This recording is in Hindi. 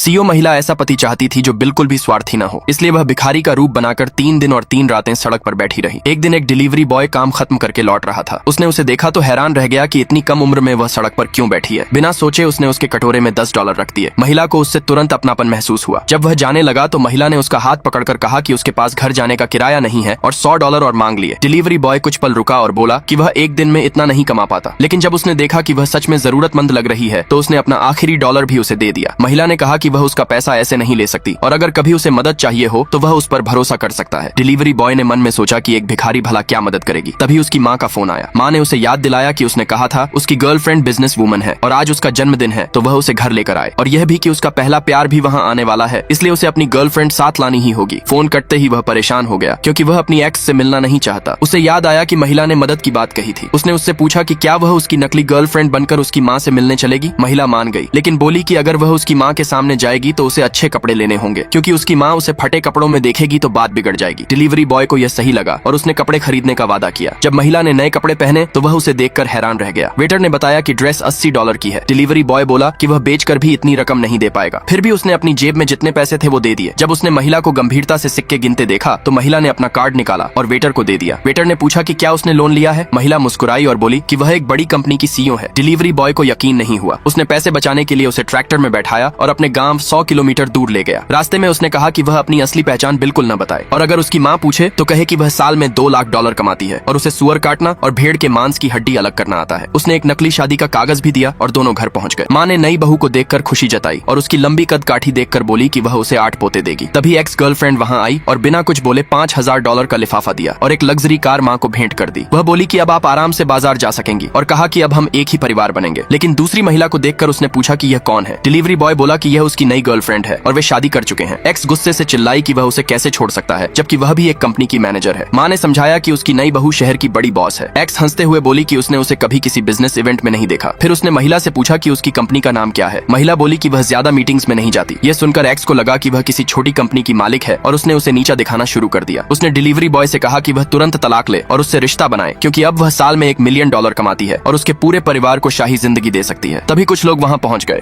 सीओ महिला ऐसा पति चाहती थी जो बिल्कुल भी स्वार्थी न हो, इसलिए वह भिखारी का रूप बनाकर 3 दिन और 3 रातें सड़क पर बैठी रही। एक दिन एक डिलीवरी बॉय काम खत्म करके लौट रहा था। उसने उसे देखा तो हैरान रह गया कि इतनी कम उम्र में वह सड़क पर क्यों बैठी है। बिना सोचे उसने उसके कटोरे में $10 रख दिए। महिला को उससे तुरंत अपनापन महसूस हुआ। जब वह जाने लगा तो महिला ने उसका हाथ पकड़कर कहा कि उसके पास घर जाने का किराया नहीं है और $100 और मांग लिए। डिलीवरी बॉय कुछ पल रुका और बोला कि वह एक दिन में इतना नहीं कमा पाता, लेकिन जब उसने देखा कि वह सच में जरूरतमंद लग रही है तो उसने अपना आखिरी डॉलर भी उसे दे दिया। महिला ने कहा कि वह उसका पैसा ऐसे नहीं ले सकती और अगर कभी उसे मदद चाहिए हो तो वह उस पर भरोसा कर सकता है। डिलीवरी बॉय ने मन में सोचा कि एक भिखारी भला क्या मदद करेगी। तभी उसकी माँ का फोन आया। माँ ने उसे याद दिलाया कि उसने कहा था उसकी गर्लफ्रेंड बिजनेस वूमन है और आज उसका जन्मदिन है, तो वह उसे घर लेकर आए, और यह भी कि उसका पहला प्यार भी वहाँ आने वाला है, इसलिए उसे अपनी गर्लफ्रेंड साथ लानी ही होगी। फोन कटते ही वह परेशान हो गया क्योंकि वह अपनी एक्स से मिलना नहीं चाहता। उसे याद आया कि महिला ने मदद की बात कही थी। उसने उससे पूछा कि क्या वह उसकी नकली गर्लफ्रेंड बनकर उसकी माँ से मिलने चलेगी। महिला मान गई, लेकिन बोली कि अगर वह उसकी माँ के सामने जाएगी तो उसे अच्छे कपड़े लेने होंगे क्योंकि उसकी माँ उसे फटे कपड़ों में देखेगी तो बात बिगड़ जाएगी। डिलीवरी बॉय को यह सही लगा और उसने कपड़े खरीदने का वादा किया। जब महिला ने नए कपड़े पहने तो वह उसे देखकर हैरान रह गया। वेटर ने बताया कि ड्रेस $80 की है। डिलीवरी बॉय बोला कि वह बेचकर भी इतनी रकम नहीं दे पाएगा। फिर भी उसने अपनी जेब में जितने पैसे थे वो दे दिए। जब उसने महिला को गंभीरता से सिक्के गिनते देखा तो महिला ने अपना कार्ड निकाला और वेटर को दे दिया। वेटर ने पूछा कि क्या उसने लोन लिया है। महिला मुस्कुराई और बोली कि वह एक बड़ी कंपनी की सीईओ है। डिलीवरी बॉय को यकीन नहीं हुआ। उसने पैसे बचाने के लिए उसे ट्रैक्टर में बैठाया और अपने गांव 100 किलोमीटर दूर ले गया। रास्ते में उसने कहा कि वह अपनी असली पहचान बिल्कुल न बताए और अगर उसकी माँ पूछे तो कहे कि वह साल में $2 लाख कमाती है और उसे सुअर काटना और भेड़ के मांस की हड्डी अलग करना आता है। उसने एक नकली शादी का कागज भी दिया और दोनों घर पहुंच गए। माँ ने नई बहू को देखकर खुशी जताई और उसकी लंबी कद काठी देखकर बोली कि वह उसे 8 पोते देगी। तभी एक्स गर्लफ्रेंड वहां आई और बिना कुछ बोले $5000 का लिफाफा दिया और एक लग्जरी कार माँ को भेंट कर दी। वह बोली कि अब आप आराम से बाजार जा सकेंगी और कहा कि अब हम एक ही परिवार बनेंगे। लेकिन दूसरी महिला को देखकर उसने पूछा कि यह कौन है। डिलीवरी बॉय बोला कि यह उसकी नई गर्लफ्रेंड है और वे शादी कर चुके हैं। एक्स गुस्से से चिल्लाई कि वह उसे कैसे छोड़ सकता है जबकि वह भी एक कंपनी की मैनेजर है। माँ ने समझाया कि उसकी नई बहू शहर की बड़ी बॉस है। एक्स हंसते हुए बोली कि उसने उसे कभी किसी बिजनेस इवेंट में नहीं देखा। फिर उसने महिला से पूछा कि उसकी कंपनी का नाम क्या है। महिला बोली कि वह ज्यादा मीटिंग्स में नहीं जाती। यह सुनकर एक्स को लगा कि वह किसी छोटी कंपनी की मालिक है और उसने उसे नीचा दिखाना शुरू कर दिया। उसने डिलीवरी बॉय से कहा कि वह तुरंत तलाक ले और उससे रिश्ता बनाए क्योंकि अब वह साल में $1 मिलियन कमाती है और उसके पूरे परिवार को शाही जिंदगी दे सकती है। तभी कुछ लोग वहां पहुंच गए।